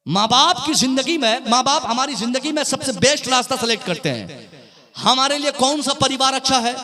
माँ बाप की जिंदगी में, माँ बाप हमारी जिंदगी में सबसे बेस्ट रास्ता सेलेक्ट करते हैं। हमारे लिए कौन सा परिवार अच्छा है,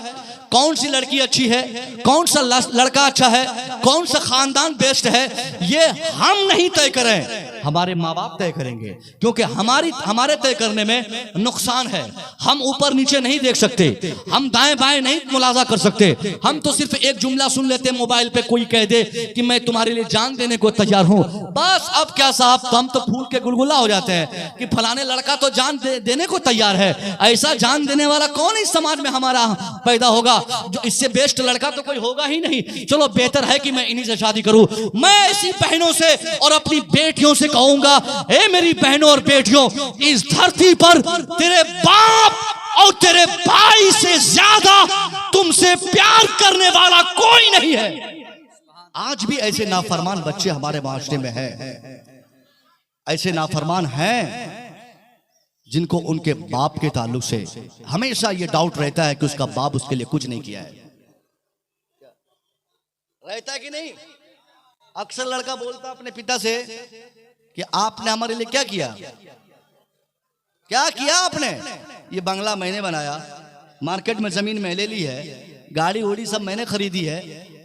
कौन सी लड़की अच्छी है, कौन सा लड़का अच्छा है, कौन सा खानदान बेस्ट है, ये हम नहीं तय करें, हमारे माँ बाप तय करेंगे। क्योंकि हमारे तय करने में नुकसान है। हम ऊपर नीचे नहीं देख सकते, हम दाएं बाएं नहीं मुलाजा कर सकते। हम तो सिर्फ एक जुमला सुन लेते मोबाइल पे, कोई कह दे कि मैं तुम्हारे लिए जान देने को तैयार हूं, बस अब क्या साहब, हम तो फूल के गुलगुला हो जाते हैं कि फलाने लड़का तो जान देने को तैयार है। ऐसा जान देने वाला कौन इस समाज में हमारा पैदा होगा? जो इससे बेस्ट लड़का तो कोई होगा ही नहीं। चलो बेहतर है कि मैं इन्हीं से शादी करूं। मैं ऐसी बहनों से और अपनी बेटियों से कहूंगा, ए मेरी बहनों और बेटियों, इस धरती पर तेरे बाप और तेरे भाई से ज्यादा तुमसे प्यार करने वाला कोई नहीं है। आज भी ऐसे नाफरमान बच्चे हमारे माशरे में हैं, ऐसे नाफरमान हैं जिनको उनके बाप के ताल्लुक से हमेशा ये डाउट रहता है कि उसका बाप उसके लिए कुछ नहीं किया है। रहता है कि नहीं? अक्सर लड़का बोलता अपने पिता से कि आपने हमारे लिए क्या किया, क्या किया आपने? ये बंगला मैंने बनाया, मार्केट में जमीन मैंने ली है, गाड़ी उड़ी सब मैंने खरीदी है,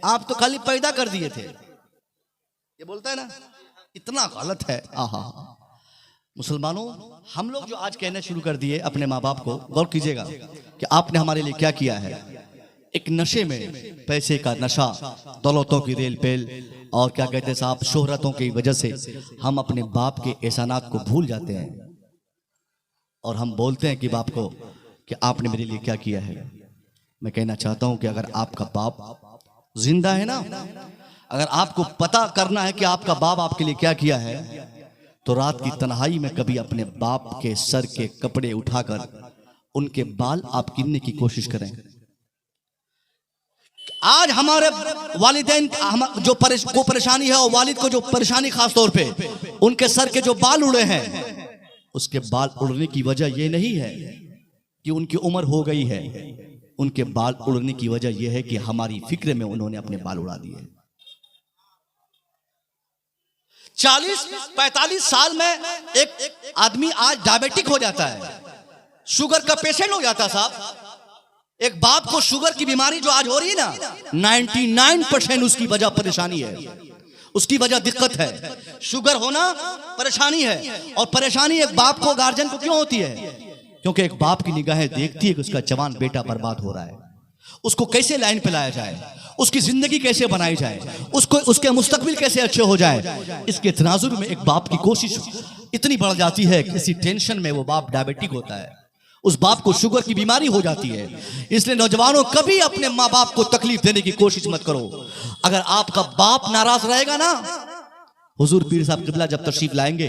आप तो खाली पैदा कर दिए थे। ये बोलता है ना, इतना गलत है। आहा मुसलमानों, हम लोग जो आज कहने शुरू कर दिए अपने माँ बाप को, गौर कीजिएगा कि आपने हमारे लिए क्या किया है। एक नशे में, पैसे का नशा, दौलतों की रेल पेल और क्या कहते हैं साहब, शोहरतों की वजह से हम अपने बाप के एहसानात को भूल जाते हैं और हम बोलते हैं कि बाप को कि आपने मेरे लिए क्या किया है। मैं कहना चाहता हूं कि अगर आपका बाप जिंदा है ना, अगर आपको पता करना है कि आपका बाप आपके लिए क्या किया है, तो रात की तन्हाई में कभी अपने बाप के सर के कपड़े उठाकर उनके बाल आप गिनने की कोशिश करें। आज हमारे वालिदैन जो को परेशानी है, और वालिद को जो परेशानी खास तौर पे, उनके सर के जो बाल उड़े हैं, उसके बाल उड़ने की वजह यह नहीं है कि उनकी उम्र हो गई है, उनके बाल उड़ने की वजह यह है कि हमारी फिक्र में उन्होंने अपने बाल उड़ा दिए। 40-45 साल में एक आदमी आज डायबिटिक हो जाता है, शुगर का पेशेंट हो जाता है साहब। एक बाप को शुगर की बीमारी जो आज हो रही है ना, 99% उसकी वजह परेशानी है, उसकी वजह दिक्कत है। शुगर होना परेशानी है, और परेशानी एक बाप को, गार्जियन को क्यों होती है? क्योंकि एक बाप की निगाहें देखती है कि उसका जवान बेटा बर्बाद हो रहा है, उसको कैसे लाइन पे लाया जाए, उसकी जिंदगी कैसे बनाई जाए, उसको उसके मुस्तकबिल कैसे अच्छे हो जाए। इसके तनाजुर में एक बाप की कोशिश इतनी बढ़ जाती है, किसी टेंशन में वो बाप डायबिटिक होता है, उस बाप को शुगर की बीमारी हो जाती है। इसलिए नौजवानों, कभी अपने माँ बाप को तकलीफ देने की कोशिश मत करो। अगर आपका बाप नाराज रहेगा ना, हुजूर पीर साहब किबला जब तशरीफ लाएंगे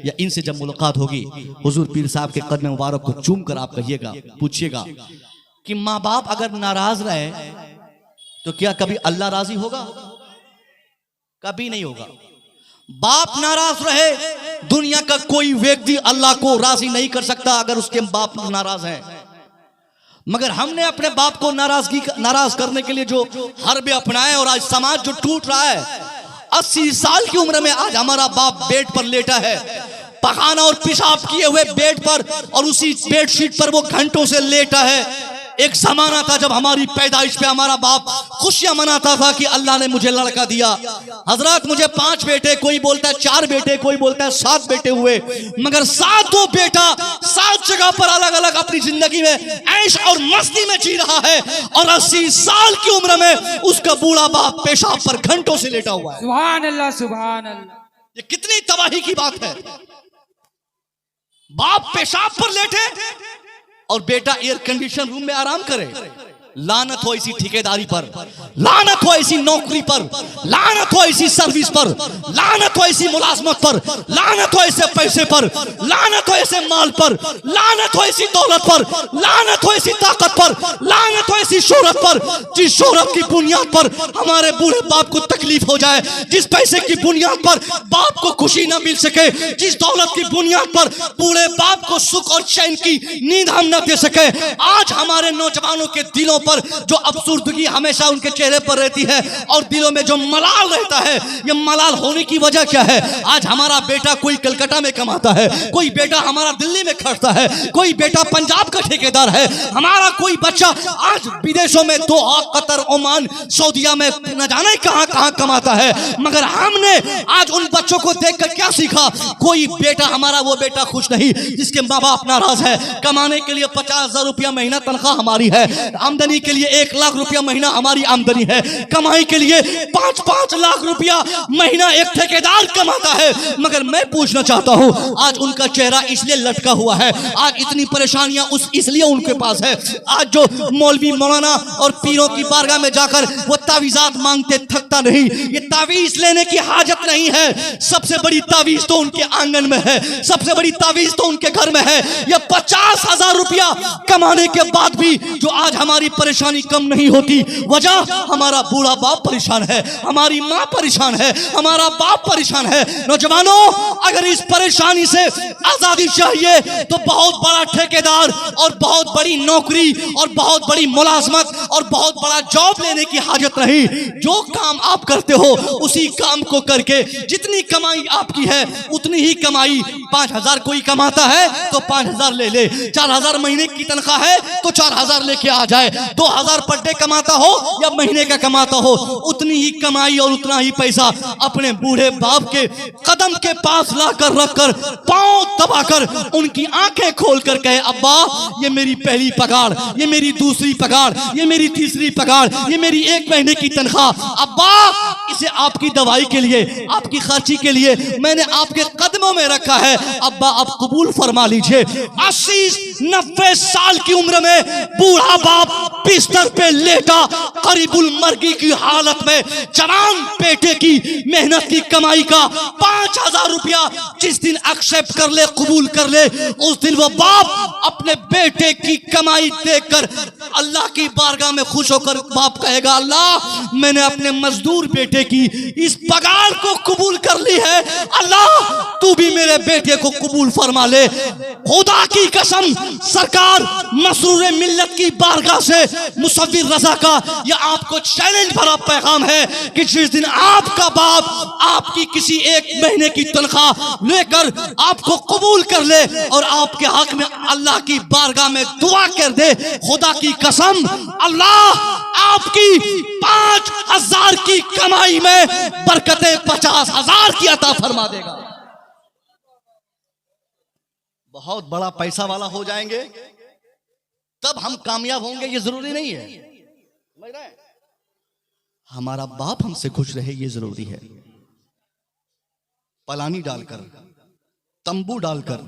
या इनसे जब मुलाकात होगी, हुजूर पीर साहब के कदम मुबारक को चूम कर आप कहिएगा, पूछिएगा कि माँ बाप अगर नाराज रहे तो क्या कभी अल्लाह राजी होगा? कभी नहीं होगा। बाप नाराज रहे, दुनिया का कोई व्यक्ति अल्लाह को राजी नहीं कर सकता अगर उसके बाप नाराज हैं। मगर हमने अपने बाप को नाराज करने के लिए जो हरबे अपनाए, और आज समाज जो टूट रहा है, 80 साल की उम्र में आज हमारा बाप बेड पर लेटा है, पखाना और पेशाब किए हुए बेड पर, और उसी बेडशीट पर वो घंटों से लेटा है। एक जमाना था जब हमारी पैदाइश पे हमारा बाप खुशियां मनाता था कि अल्लाह ने मुझे लड़का दिया। हजरत, मुझे 5 बेटे, कोई बोलता है 4 बेटे, कोई बोलता है 7 बेटे हुए, मगर 7 बेटा 7 जगह पर अलग अलग अपनी जिंदगी में ऐश और मस्ती में जी रहा है, और 80 साल की उम्र में उसका बूढ़ा बाप पेशाब पर घंटों से लेटा हुआ है। सुभान अल्लाह, सुभान अल्लाह। ये कितनी तबाही की बात है। बाप पेशाब पर लेटे और बेटा एयर कंडीशन रूम में आराम करे। लानत हो इसी ठेकेदारी पर, लानत हो इसी नौकरी पर, लानत हो इसी सर्विस पर, लानत हो इसी मुलाजमत पर, लानत हो इसे पैसे पर, लानत हो इसे माल पर, लानत हो इसी दौलत पर, लानत हो इसी ताकत पर, लानत हो इसी शोहरत पर, जिस शोहरत की बुनियाद पर हमारे बूढ़े बाप को तकलीफ हो जाए, जिस पैसे की बुनियाद पर बाप को खुशी न मिल सके, जिस दौलत की बुनियाद पर बूढ़े बाप को सुख और चैन की नींद हम न दे सके। आज हमारे नौजवानों के दिलों ऊपर जो अफसुर्दगी हमेशा उनके चेहरे पर रहती है और दिलों में जो मलाल रहता है, ये मलाल होने की वजह क्या है? आज हमारा बेटा कोई कलकत्ता में कमाता है, कोई बेटा हमारा दिल्ली में खटता है, कोई बेटा पंजाब का ठेकेदार है, हमारा कोई बच्चा आज विदेशों में दोहा, कतर, ओमान, सऊदीया में न जाने कहां कहां कमाता है। मगर हमने आज उन बच्चों को देखकर क्या सीखा? कोई बेटा हमारा वो बेटा खुश नहीं जिसके माँ बाप नाराज है। कमाने के लिए 50,000 रुपया महीना तनख्वाह हमारी है, आमदनी के लिए 1 लाख रुपया महीना हमारी आमदनी है, कमाई के लिए 5-5 लाख रुपया महीना एक ठेकेदार कमाता है। मगर मैं पूछना चाहता हूं, आज उनका चेहरा इसलिए लटका हुआ है, आज इतनी परेशानियां इसलिए उनके पास है। आज जो मौलवी मौलाना और पीरों की बारगाह में जाकर वो तावीज़ात मांगते थकता नहीं, ये तावीज लेने की हाजत नहीं है। सबसे बड़ी तावीज तो उनके आंगन में है, सबसे बड़ी तावीज तो उनके घर में है। ये 50,000 रुपया कमाने के बाद भी जो आज हमारी परेशानी कम नहीं होती, वजह हमारा बूढ़ा बाप परेशान है, हमारी माँ परेशान है, हमारा बाप परेशान है। नौजवानों, अगर इस परेशानी से आजादी चाहिए तो बहुत बड़ा ठेकेदार और बहुत बड़ी नौकरी और बहुत बड़ी मुलाजमत और बहुत बड़ा जॉब लेने की हाजत नहीं। जो काम आप करते हो उसी काम को करके जितनी कमाई आपकी है उतनी ही कमाई, 5,000 कोई कमाता है तो 5,000 ले, 4,000 महीने की तनख्वाह है तो 4,000 लेके आ जाए, 2,000 पर डे कमाता हो या महीने का कमाता हो, उतनी ही कमाई और उतना ही पैसा अपने बूढ़े बाप के कदम के पास लाकर रखकर पांव दबाकर उनकी आंखें खोलकर कहे, अब्बा ये मेरी पहली पगार, ये मेरी दूसरी पगार, ये मेरी तीसरी पगार, ये मेरी 1 महीने की तनख्वाह, अब्बा इसे आपकी दवाई के लिए, आपकी खर्ची के लिए मैंने आपके कदमों में रखा है, अब्बा आप कबूल फरमा लीजिए। 80-90 साल की उम्र में बूढ़ा बाप बिस्तर पे लेटा करीबुल मरगी की हालत में जवान बेटे की मेहनत की कमाई का 5,000 रुपया जिस दिन एक्सेप्ट कर ले, कबूल कर ले, उस दिन वो बाप अपने बेटे की कमाई देखकर अल्लाह की बारगाह में खुश होकर बाप कहेगा, अल्लाह मैंने अपने मजदूर बेटे की इस पगार को कबूल कर ली है, अल्लाह तू भी मेरे बेटे को कबूल फरमा ले। खुदा की कसम, सरकार मसरूर मिल्लत की बारगाह से मुसव्विर रजा का यह आपको चैलेंज भरा पैगाम है कि जिस दिन आपका बाप आपकी किसी 1 महीने की तनख्वाह लेकर आपको कबूल कर ले और आपके हक में अल्लाह की बारगाह में दुआ कर दे, खुदा की कसम अल्लाह आपकी 5,000 की कमाई में बरकतें 50,000 की अता फरमा देगा। बहुत बड़ा पैसा वाला हो जाएंगे तब हम कामयाब होंगे, ये जरूरी नहीं है। हमारा बाप हमसे खुश रहे ये जरूरी है। पलानी डालकर, तंबू डालकर,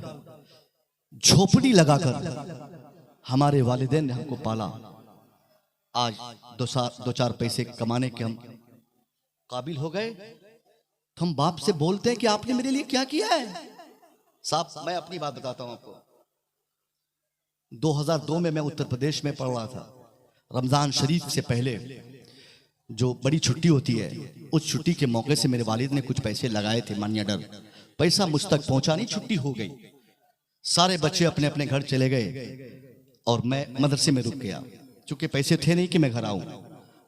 झोपड़ी लगाकर हमारे वालिदैन ने हमको पाला। आज 2-4 पैसे कमाने के हम काबिल हो गए तो हम बाप से बोलते हैं कि आपने मेरे लिए क्या किया है। साहब मैं अपनी बात बताता हूं आपको। 2002 में मैं उत्तर प्रदेश में पढ़ रहा था। रमजान शरीफ से पहले जो बड़ी छुट्टी होती है, उस छुट्टी के मौके से मेरे वालिद ने कुछ पैसे लगाए थे मनी ऑर्डर। पैसा मुझ तक पहुंचा नहीं, छुट्टी हो गई, सारे बच्चे अपने अपने घर चले गए और मैं मदरसे में रुक गया। चूंकि पैसे थे नहीं कि मैं घर आऊं,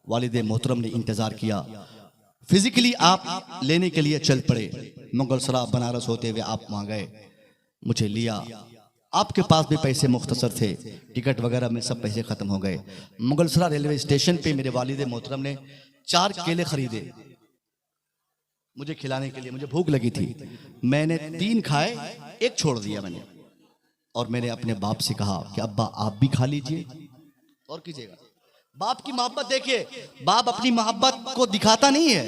वालिद मोहतरम ने इंतजार किया। फिजिकली आप लेने के लिए चल पड़े, मुगल सराय बनारस होते हुए आप वहां गए, मुझे लिया। आपके पास भी पैसे मुख्तसर थे, टिकट वगैरह में सब पैसे खत्म हो गए। मुगल सराय रेलवे स्टेशन पे मेरे वालिद मोहतरम ने 4 केले खरीदे मुझे खिलाने के लिए। मुझे भूख लगी थी, मैंने 3 खाए, 1 छोड़ दिया मैंने। और मैंने अपने बाप से कहा कि अब्बा आप भी खा लीजिए और कीजिएगा। बाप की मोहब्बत देखिए, बाप अपनी मोहब्बत को दिखाता नहीं है।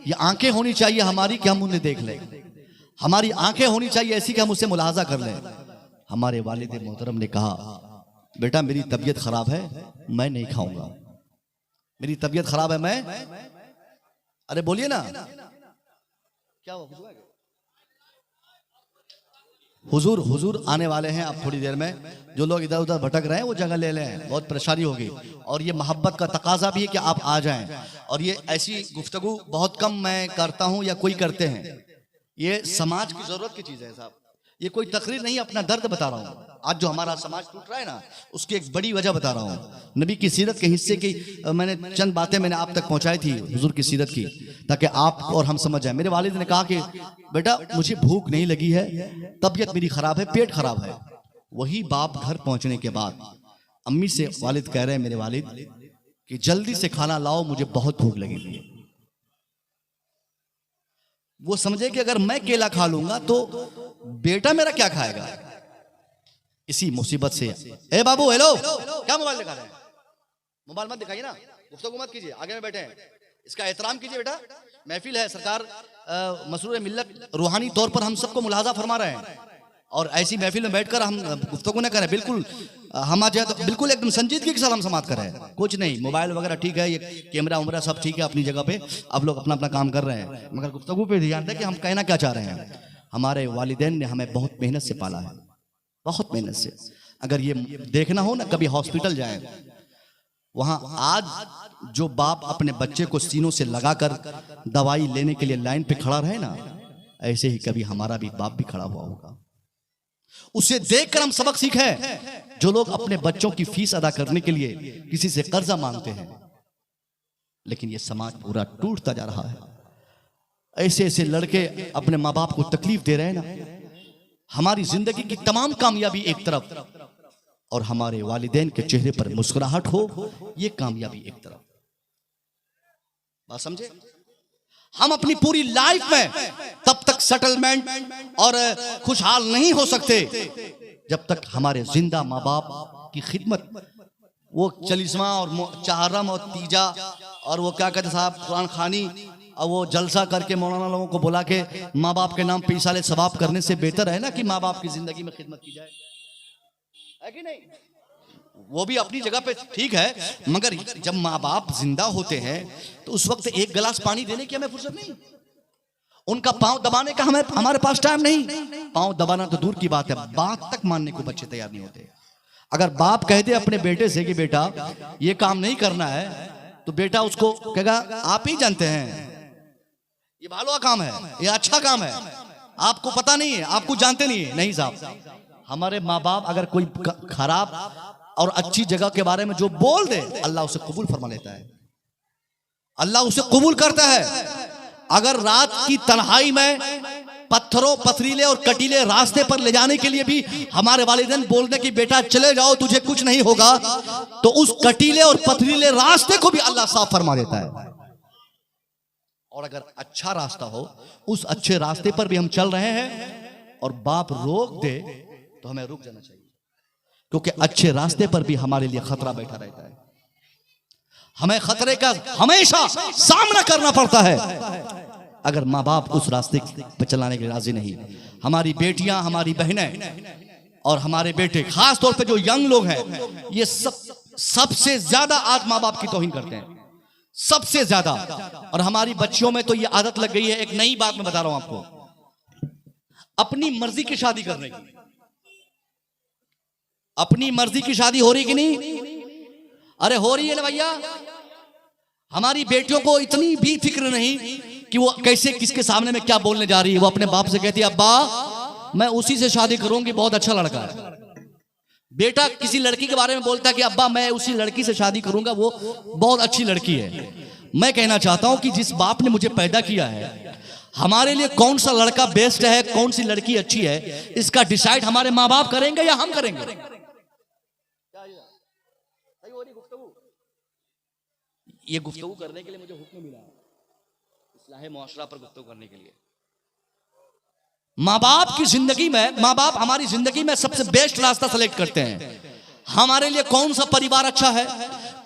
ये आंखें होनी चाहिए हमारी कि हम उन्हें देख लें, हमारी आंखें होनी चाहिए ऐसी कि हम उससे मुलाहाजा कर लें। हमारे वालिद मोहतरम ने कहा, बेटा मेरी तबीयत खराब है, मैं नहीं खाऊंगा, मेरी तबीयत खराब है, मैं। अरे बोलिए ना क्या हुआ? हुजूर आने वाले हैं आप थोड़ी देर में। जो लोग इधर उधर भटक रहे हैं वो जगह ले लें, बहुत परेशानी होगी। और ये मोहब्बत का तकाजा भी है कि आप आ जाएं। और ये ऐसी गुफ्तगू बहुत कम मैं करता हूं या कोई करते हैं, ये समाज की जरूरत की चीज है साहब। ये कोई तकरीर नहीं, अपना दर्द बता रहा हूँ। आज जो हमारा समाज टूट रहा है ना, उसकी एक बड़ी वजह बता रहा हूँ। नबी की सीरत के हिस्से की मैंने चंद बातें मैंने आप तक पहुंचाई थी, हुजूर की सीरत की, ताकि आप और हम समझ जाए। मेरे वालिद ने कहा कि बेटा मुझे भूख नहीं लगी है, तबीयत मेरी खराब है, पेट खराब है। वही बाप घर पहुंचने के बाद अम्मी से वालिद कह रहे हैं, मेरे वालिद, कि जल्दी से खाना लाओ, मुझे बहुत भूख लगी है। वो समझे कि अगर मैं केला खा लूंगा तो बेटा मेरा क्या खाएगा। इसी मुसीबत से, ए बाबू हेलो, क्या मोबाइल दिखा रहे हैं? मोबाइल मत दिखाइए ना, गुफ्तगू मत कीजिए, आगे में बैठे हैं, इसका एहतराम कीजिए बेटा। महफिल है, सरकार मसरूर मिल्लत रूहानी तौर पर हम सबको मुलाजा फरमा रहे हैं, और ऐसी महफिल में बैठकर हम गुफ्तगू न करें। बिल्कुल हम जो है तो बिल्कुल एकदम संजीदगी के साथ हम समाप्त करें। कुछ नहीं, मोबाइल वगैरह ठीक है, ये कैमरा उमरा सब ठीक है अपनी जगह पे, आप लोग अपना अपना काम कर रहे हैं, मगर गुफ्तगू पे ध्यान दें कि हम कहना क्या चाह रहे हैं। हमारे वालिदैन ने हमें बहुत मेहनत से पाला है, बहुत मेहनत से। अगर ये देखना हो ना, कभी हॉस्पिटल जाए, वहां आज जो बाप अपने बच्चे को सीनों से लगाकर दवाई लेने के लिए लाइन पे खड़ा रहे ना, ऐसे ही कभी हमारा भी बाप भी खड़ा हुआ होगा। उसे देखकर हम सबक सीखे। जो लोग अपने बच्चों की फीस अदा करने के लिए किसी से कर्जा मांगते हैं, लेकिन ये समाज पूरा टूटता जा रहा है। ऐसे ऐसे लड़के अपने माँ बाप को तकलीफ दे रहे हैं ना। हमारी जिंदगी की तमाम कामयाबी एक तरफ, और हमारे वालिदैन के चेहरे पर मुस्कुराहट हो, ये कामयाबी एक तरफ। बात समझे? हम अपनी पूरी लाइफ में तब तक सेटलमेंट और खुशहाल नहीं हो सकते जब तक हमारे जिंदा माँ बाप की खिदमत, वो चालीसवां और चाहरम और तीजा और वो क्या कहते साहब कुरान खानी और वो जलसा करके मौलाना लोगों को बुला के माँ बाप के नाम पे इसाले सवाब करने से बेहतर है ना कि माँ बाप की जिंदगी में खिदमत की जाए, है कि नहीं? वो भी अपनी जगह पे ठीक है, मगर जब माँ बाप जिंदा होते हैं तो उस वक्त एक गिलास पानी देने की हमें फुर्सत नहीं, उनका पांव दबाने का हमारे पास टाइम नहीं। पांव दबाना तो दूर की बात है, बात तक मानने को बच्चे तैयार नहीं होते। अगर बाप कह दे अपने बेटे से कि बेटा ये काम नहीं करना है, तो बेटा उसको कहेगा आप ही जानते हैं ये भालुआ काम है, ये अच्छा काम है, आपको पता नहीं है, आपको जानते नहीं है। नहीं साहब, हमारे माँ बाप अगर कोई खराब और अच्छी जगह के बारे में जो बोल दे, अल्लाह उसे कबूल फरमा लेता है, अल्लाह उसे कबूल करता है। अगर रात की तन्हाई में पत्थरों पथरीले और कटीले रास्ते पर ले जाने के लिए भी हमारे वालिदैन बोल दे कि बेटा चले जाओ तुझे कुछ नहीं होगा, तो उस कटीले और पथरीले रास्ते को भी अल्लाह साफ फरमा देता है। और अगर अच्छा रास्ता हो, उस अच्छे रास्ते पर भी हम चल रहे हैं और बाप रोक दे तो हमें रुक जाना चाहिए, क्योंकि अच्छे रास्ते पर भी हमारे लिए खतरा बैठा रहता है। हमें खतरे का हमेशा सामना करना पड़ता है अगर माँ बाप उस रास्ते पर चलाने के लिए राजी नहीं। हमारी बेटियां, हमारी बहनें और हमारे बेटे, खास तौर पे जो यंग लोग हैं, ये सबसे ज्यादा आज माँ बाप की तौहीन करते हैं, सबसे ज्यादा। और हमारी बच्चियों में तो ये आदत लग गई है, एक नई बात मैं बता रहा हूं आपको, अपनी मर्जी की शादी करने की। अपनी मर्जी की शादी हो रही कि नहीं? अरे हो रही है ना भैया। हमारी बेटियों को इतनी भी फिक्र नहीं कि वो कैसे किसके सामने में क्या बोलने जा रही है। वो अपने बाप से कहती है अब्बा मैं उसी से शादी करूंगी, बहुत अच्छा लड़का है। बेटा किसी लड़की के बारे में बोलता है कि अब्बा मैं उसी लड़की से शादी करूंगा, वो बहुत अच्छी लड़की है। मैं कहना चाहता हूं कि जिस बाप ने मुझे पैदा किया है, हमारे लिए कौन सा लड़का बेस्ट है, कौन सी लड़की अच्छी है, इसका डिसाइड हमारे माँ बाप करेंगे या हम करेंगे? ये गुफ्तगू करने के लिए मुझे हुक्म मिला है, इस्लाह मुआशरा पर गुफ्तगू करने के लिए। माँ बाप की जिंदगी में, माँ बाप हमारी जिंदगी में सबसे बेस्ट रास्ता सेलेक्ट करते हैं। हमारे लिए कौन सा परिवार अच्छा है,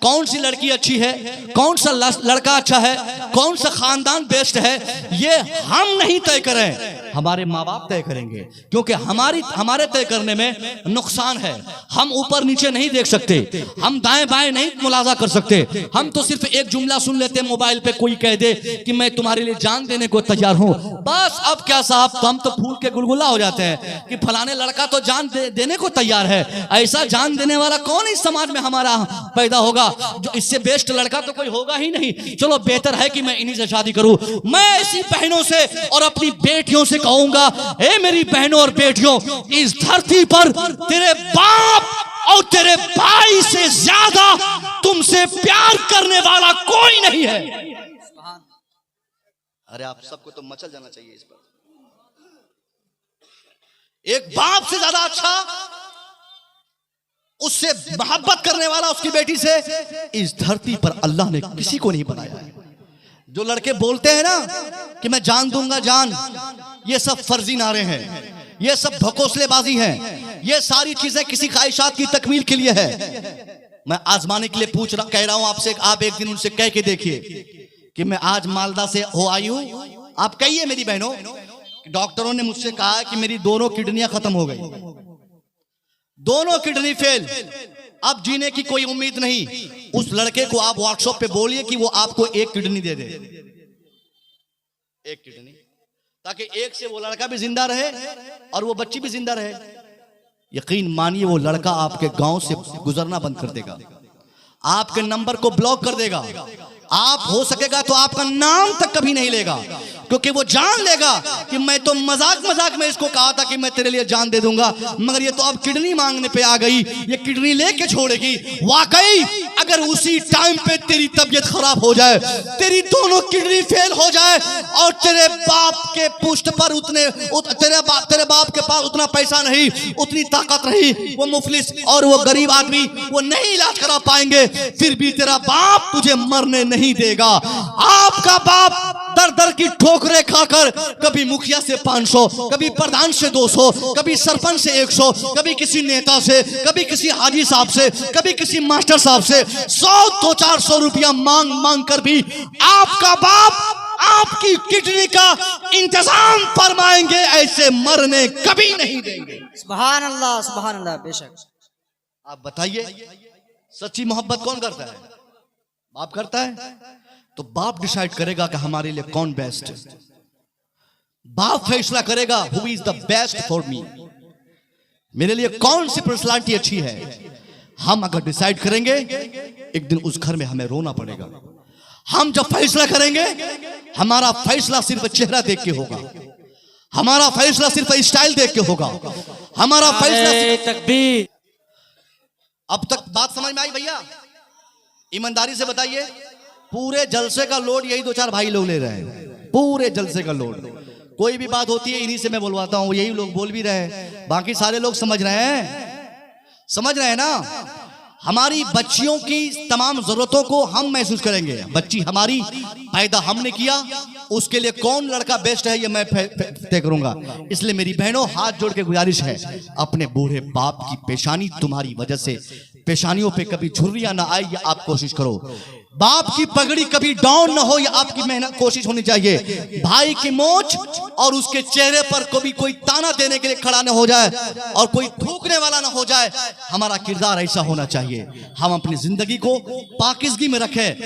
कौन सी लड़की अच्छी है, कौन सा लड़का अच्छा है, कौन सा खानदान बेस्ट है, ये हम नहीं तय करें, हमारे माँ बाप तय करेंगे। क्योंकि हमारे तय करने में नुकसान है। हम ऊपर नीचे नहीं देख सकते, हम दाएं बाएं नहीं मुलाजा कर सकते। हम तो सिर्फ एक जुमला सुन लेते मोबाइल पे, कोई कह दे कि मैं तुम्हारे लिए जान देने को तैयार हूं, बस अब क्या साहब, तो हम तो फूल के गुलगुला हो जाते हैं कि फलाने लड़का तो जान देने को तैयार है। ऐसा जान देने वाला कौन इस समाज में हमारा पैदा होगा? जो इससे बेस्ट लड़का तो कोई होगा ही नहीं। चलो बेहतर है कि कि मैं इन्हीं से शादी करूं। मैं ऐसी बहनों से और अपनी बेटियों से कहूंगा, हे मेरी बहनों और बेटियों, इस धरती पर तेरे बाप और तेरे भाई से ज्यादा तुमसे प्यार करने वाला कोई नहीं है। अरे आप सबको तो मचल जाना चाहिए इस पर। एक बाप से ज्यादा अच्छा, उससे मोहब्बत करने वाला उसकी बेटी से इस धरती पर अल्लाह ने किसी को नहीं बनाया है। जो लड़के बोलते हैं ना कि मैं जान दूंगा जान, ये सब फर्जी नारे हैं, ये सब भकोसलेबाजी हैं, ये सारी चीजें किसी ख्वाहिशात की तकमील के लिए है। मैं आजमाने के लिए कह रहा हूं आपसे, आप एक दिन उनसे कह के देखिए कि मैं आज मालदा से हो आई हूं। आप कहिए मेरी बहनों, डॉक्टरों ने मुझसे कहा कि मेरी दोनों किडनियां खत्म हो गई, दोनों किडनी फेल, अब जीने की कोई उम्मीद नहीं। उस लड़के को आप व्हाट्सएप पे बोलिए कि वो आपको एक किडनी दे दे, एक किडनी, ताकि एक से वो लड़का भी जिंदा रहे और वो बच्ची भी जिंदा रहे। यकीन मानिए वो लड़का आपके गांव से गुजरना बंद कर देगा, आपके नंबर को ब्लॉक कर देगा, आप हो सकेगा तो आपका नाम तक कभी नहीं लेगा, क्योंकि वो जान लेगा कि मैं तो मजाक मजाक में इसको कहा था कि मैं तेरे लिए जान दे दूंगा, मगर ये तो अब किडनी मांगने पे आ गई, ये किडनी लेके छोड़ेगी। वाकई अगर उसी टाइम पे तेरी तबीयत खराब हो जाए, तेरी दोनों किडनी फेल हो जाए और तेरे बाप के पुष्ट पर तेरे बाप के पास उतना पैसा नहीं, उतनी ताकत नहीं, वो मुफलिस और वो गरीब आदमी वो नहीं इलाज करा पाएंगे, फिर भी तेरा बाप तुझे मरने नहीं देगा। आपका बाप दर दर की ठोकरें खाकर कभी मुखिया से 500, कभी प्रधान से 200, कभी सरपंच से 100, कभी किसी नेता से, कभी किसी हाजी साहब से, कभी किसी मास्टर साहब से 100-200-400 रुपया मांग मांग कर भी आपका बाप आपकी किडनी का इंतजाम फरमाएंगे, ऐसे मरने कभी नहीं देंगे। सुभान अल्लाह, सुभान अल्लाह। बेशक। आप बताइए सच्ची मोहब्बत कौन करता है? बाप करता है। तो बाप डिसाइड करेगा कि हमारे लिए कौन बेस्ट है, बाप फैसला करेगा who is the best for me, मेरे लिए कौन सी पर्सनालिटी अच्छी है। हम अगर डिसाइड करेंगे एक दिन उस घर में हमें रोना पड़ेगा। हम जब फैसला करेंगे, हमारा फैसला सिर्फ चेहरा देख के होगा, हमारा फैसला सिर्फ स्टाइल देख के होगा, हमारा फैसला तकबीर। अब तक बात समझ में आई भैया? ईमानदारी से बताइए, पूरे जलसे का लोड यही 2-4 भाई लोग ले रहे हैं, पूरे जलसे का लोड। कोई भी बात होती है इन्हीं से मैं बोलवाता हूं, यही लोग बोल भी रहे हैं, बाकी सारे लोग समझ रहे हैं, समझ रहे हैं ना। हमारी बच्चियों की तमाम जरूरतों को हम महसूस करेंगे। बच्ची हमारी पैदा हमने किया, उसके लिए कौन लड़का बेस्ट है ये मैं तय करूंगा। इसलिए मेरी बहनों, हाथ जोड़ के गुजारिश है, अपने बूढ़े बाप की पेशानी तुम्हारी वजह से पेशानियों पे कभी झुर्रियां ना आए, ये आप कोशिश करो। बाप की पगड़ी कभी डाउन ना हो, ये आपकी मेहनत कोशिश होनी चाहिए। भाई की मोच और उसके चेहरे पर कभी कोई ताना देने के लिए खड़ा ना हो जाए और कोई थूकने वाला ना हो जाए। हमारा किरदार ऐसा होना चाहिए। हम अपनी जिंदगी को पाकिज़गी में रखें।